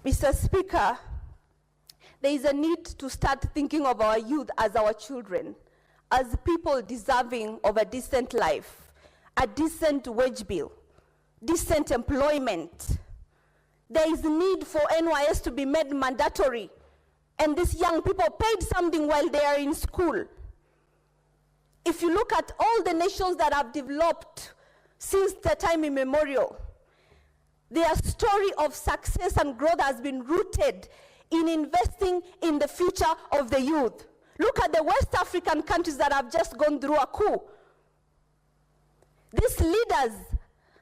Mr. Speaker, there is a need to start thinking of our youth as our children, as people deserving of a decent life, a decent wage bill, decent employment. There is need for NYS to be made mandatory, and these young people paid something while they are in school. If you look at all the nations that have developed since the time immemorial, their story of success and growth has been rooted in investing in the future of the youth. Look at the West African countries that have just gone through a coup. These leaders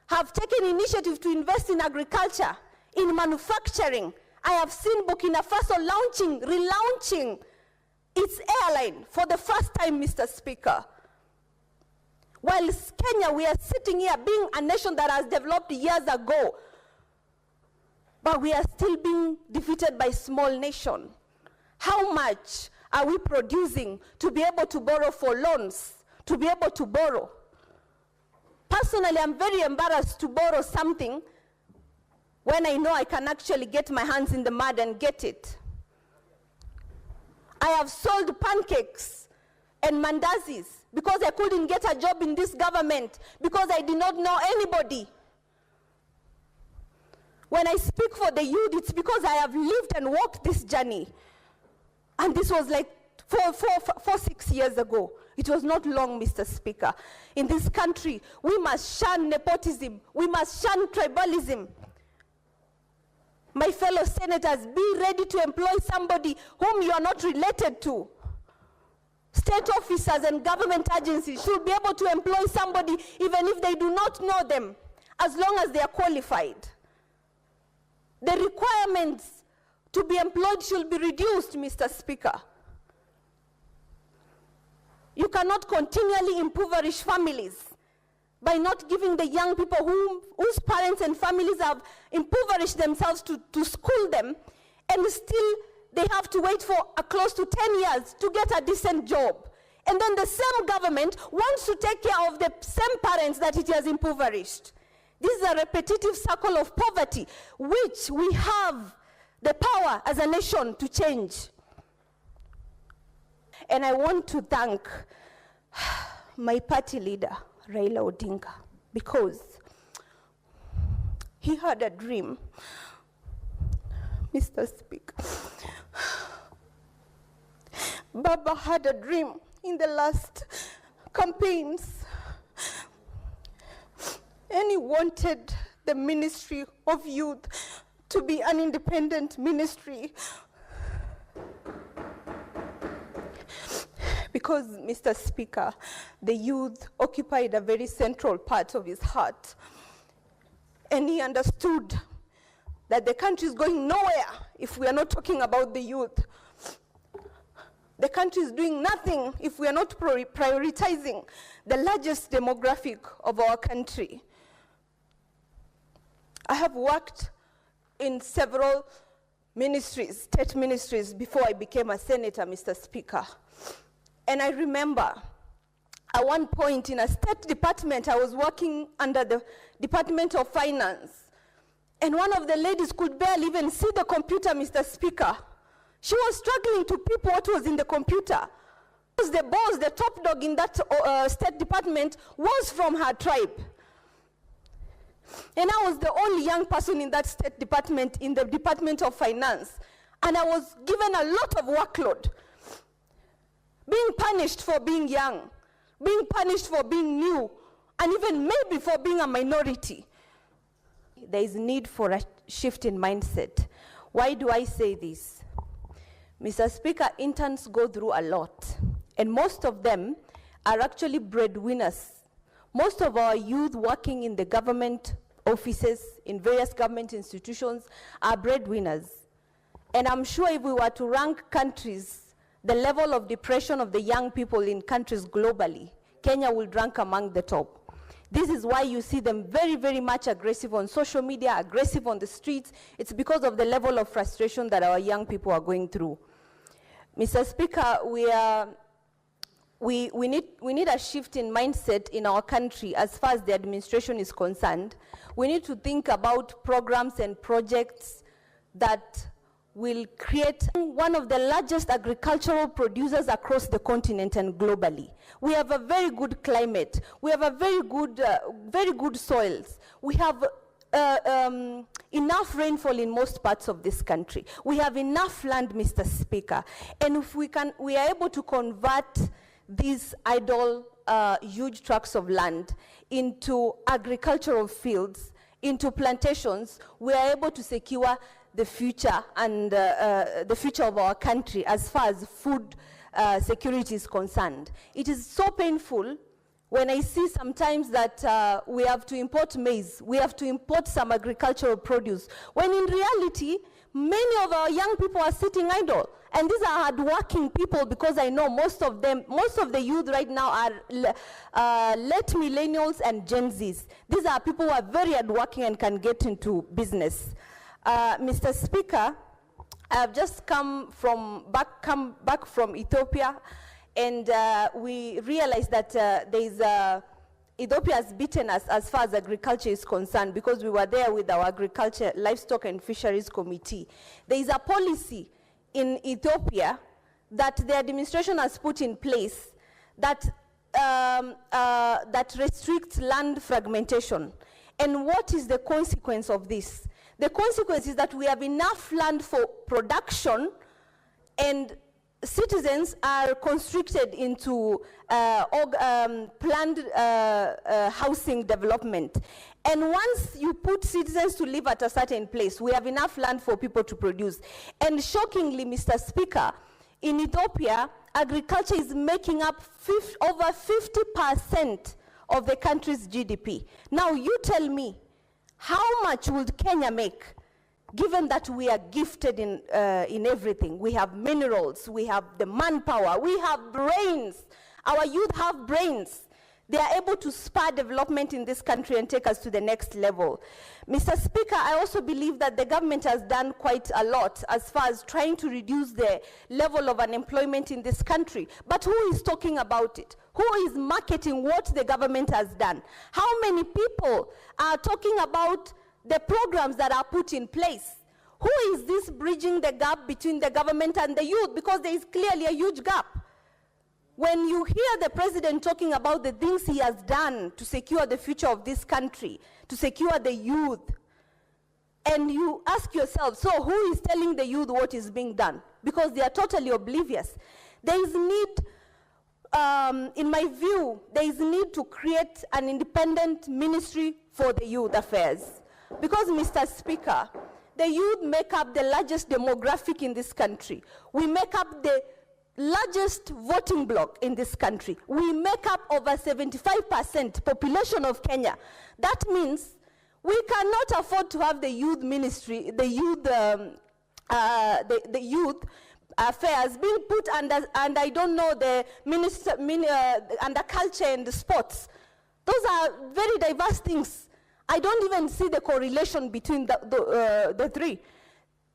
have taken initiative to invest in agriculture, in manufacturing. I have seen Burkina Faso relaunching its airline for the first time, Mr. Speaker. While Kenya, we are sitting here being a nation that has developed years ago, but we are still being defeated by small nation. How much are we producing to be able to borrow for loans, to be able to borrow? Personally, I'm very embarrassed to borrow something when I know I can actually get my hands in the mud and get it. I have sold pancakes and mandazis because I couldn't get a job in this government, because I did not know anybody. When I speak for the youth, it's because I have lived and walked this journey. And this was like 6 years ago. It was not long, Mr. Speaker. In this country, we must shun nepotism. We must shun tribalism. My fellow senators, be ready to employ somebody whom you are not related to. State officers and government agencies should be able to employ somebody even if they do not know them, as long as they are qualified. The requirements to be employed should be reduced, Mr. Speaker. You cannot continually impoverish families by not giving the young people whose parents and families have impoverished themselves to school them, and still they have to wait for close to 10 years to get a decent job. And then the same government wants to take care of the same parents that it has impoverished. This is a repetitive circle of poverty, which we have the power as a nation to change. And I want to thank my party leader, Raila Odinga, because he had a dream, Mr. Speaker. Baba had a dream in the last campaigns, and he wanted the Ministry of Youth to be an independent ministry. Because, Mr. Speaker, the youth occupied a very central part of his heart. And he understood that the country is going nowhere if we are not talking about the youth. The country is doing nothing if we are not prioritizing the largest demographic of our country. I have worked in several ministries, state ministries, before I became a senator, Mr. Speaker. And I remember at one point in a state department, I was working under the Department of Finance, and one of the ladies could barely even see the computer, Mr. Speaker. She was struggling to peep what was in the computer. Because the boss, the top dog in that state department, was from her tribe. And I was the only young person in that state department, in the Department of Finance. And I was given a lot of workload. Being punished for being young, being punished for being new, and even maybe for being a minority. There is need for a shift in mindset. Why do I say this? Mr. Speaker, interns go through a lot, and most of them are actually breadwinners. Most of our youth working in the government offices, in various government institutions, are breadwinners. And I'm sure if we were to rank countries, the level of depression of the young people in countries globally, Kenya will rank among the top. This is why you see them very, very much aggressive on social media, aggressive on the streets. It's because of the level of frustration that our young people are going through. Mr. Speaker, we need a shift in mindset in our country as far as the administration is concerned. We need to think about programs and projects that will create one of the largest agricultural producers across the continent and globally. We have a very good climate. We have a very good soils. We have enough rainfall in most parts of this country. We have enough land, Mr. Speaker. And if we are able to convert these idle, huge tracts of land into agricultural fields, into plantations, we are able to secure the future and the future of our country as far as food security is concerned. It is so painful when I see sometimes that we have to import maize, we have to import some agricultural produce, when in reality, many of our young people are sitting idle. And these are hardworking people, because I know most of the youth right now are late millennials and Gen Zs. These are people who are very hardworking and can get into business. Mr. Speaker, I have just come back from Ethiopia, and we realized that Ethiopia has beaten us as far as agriculture is concerned, because we were there with our Agriculture, Livestock and Fisheries Committee. There is a policy in Ethiopia that the administration has put in place that, that restricts land fragmentation. And what is the consequence of this? The consequence is that we have enough land for production, and citizens are constricted into planned housing development. And once you put citizens to live at a certain place, we have enough land for people to produce. And shockingly, Mr. Speaker, in Ethiopia, agriculture is making up over 50% of the country's GDP. Now, you tell me, how much would Kenya make, given that we are gifted in everything? We have minerals, we have the manpower, we have brains. Our youth have brains. They are able to spur development in this country and take us to the next level. Mr. Speaker, I also believe that the government has done quite a lot as far as trying to reduce the level of unemployment in this country. But who is talking about it? Who is marketing what the government has done? How many people are talking about the programs that are put in place? Who is this bridging the gap between the government and the youth? Because there is clearly a huge gap. When you hear the president talking about the things he has done to secure the future of this country, to secure the youth, and you ask yourself, so who is telling the youth what is being done? Because they are totally oblivious. There is need, in my view, there is need to create an independent ministry for the youth affairs. Because, Mr. Speaker, the youth make up the largest demographic in this country. We make up the largest voting bloc in this country. We make up over 75% population of Kenya. That means we cannot afford to have the youth ministry, the youth affairs being put under, and I don't know, the under culture and sports. Those are very diverse things. I don't even see the correlation between the three.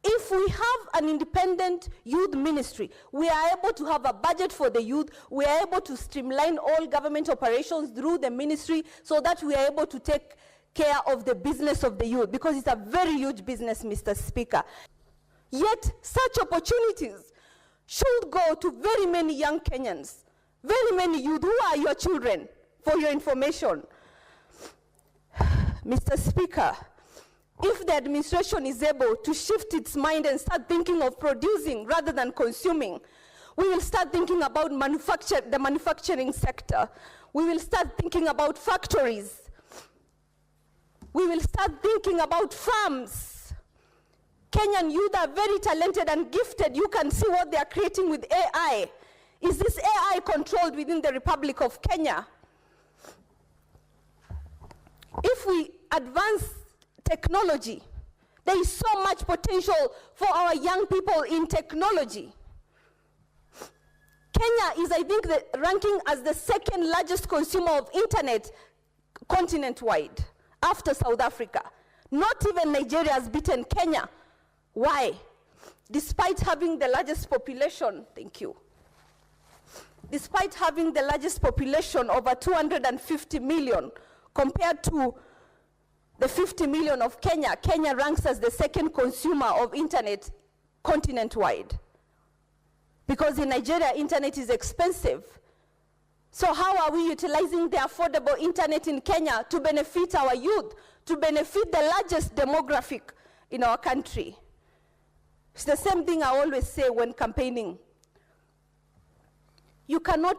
If we have an independent youth ministry, we are able to have a budget for the youth, we are able to streamline all government operations through the ministry so that we are able to take care of the business of the youth, because it's a very huge business, Mr. Speaker. Yet, such opportunities should go to very many young Kenyans, very many youth who are your children, for your information. Mr. Speaker, if the administration is able to shift its mind and start thinking of producing rather than consuming, we will start thinking about the manufacturing sector. We will start thinking about factories. We will start thinking about farms. Kenyan youth are very talented and gifted. You can see what they are creating with AI. Is this AI controlled within the Republic of Kenya? If we advance technology, there is so much potential for our young people in technology. Kenya is, I think, ranking as the second largest consumer of internet continent-wide, after South Africa. Not even Nigeria has beaten Kenya. Why? Despite having the largest population, thank you. Despite having the largest population, over 250 million, compared to the 50 million of Kenya, Kenya ranks as the second consumer of internet continent-wide. Because in Nigeria, internet is expensive. So how are we utilizing the affordable internet in Kenya to benefit our youth, to benefit the largest demographic in our country? It's the same thing I always say when campaigning. You cannot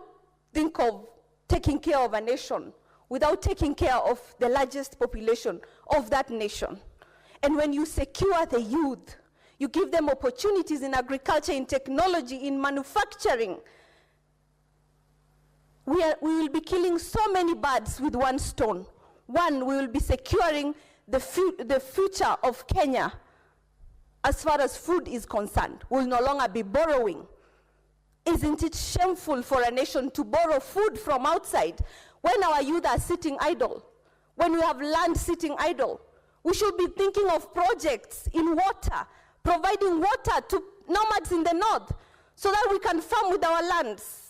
think of taking care of a nation without taking care of the largest population of that nation. And when you secure the youth, you give them opportunities in agriculture, in technology, in manufacturing, we will be killing so many birds with one stone. One, we will be securing the future of Kenya as far as food is concerned. We will no longer be borrowing. Isn't it shameful for a nation to borrow food from outside when our youth are sitting idle, when we have land sitting idle? We should be thinking of projects in water, providing water to nomads in the north so that we can farm with our lands.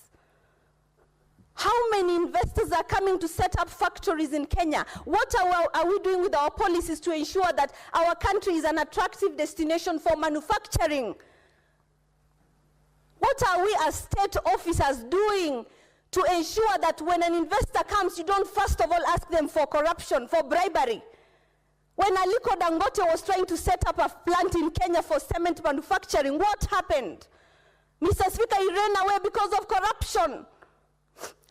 How many investors are coming to set up factories in Kenya? What are we doing with our policies to ensure that our country is an attractive destination for manufacturing? What are we as state officers doing to ensure that when an investor comes, you don't first of all ask them for corruption, for bribery? When Aliko Dangote was trying to set up a plant in Kenya for cement manufacturing, what happened? Mr. Speaker, he ran away because of corruption.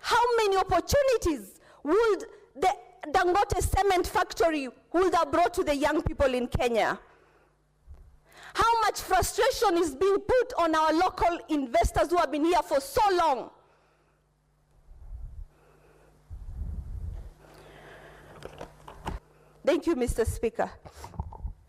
How many opportunities would the Dangote cement factory would have brought to the young people in Kenya? How much frustration is being put on our local investors who have been here for so long? Thank you, Mr. Speaker.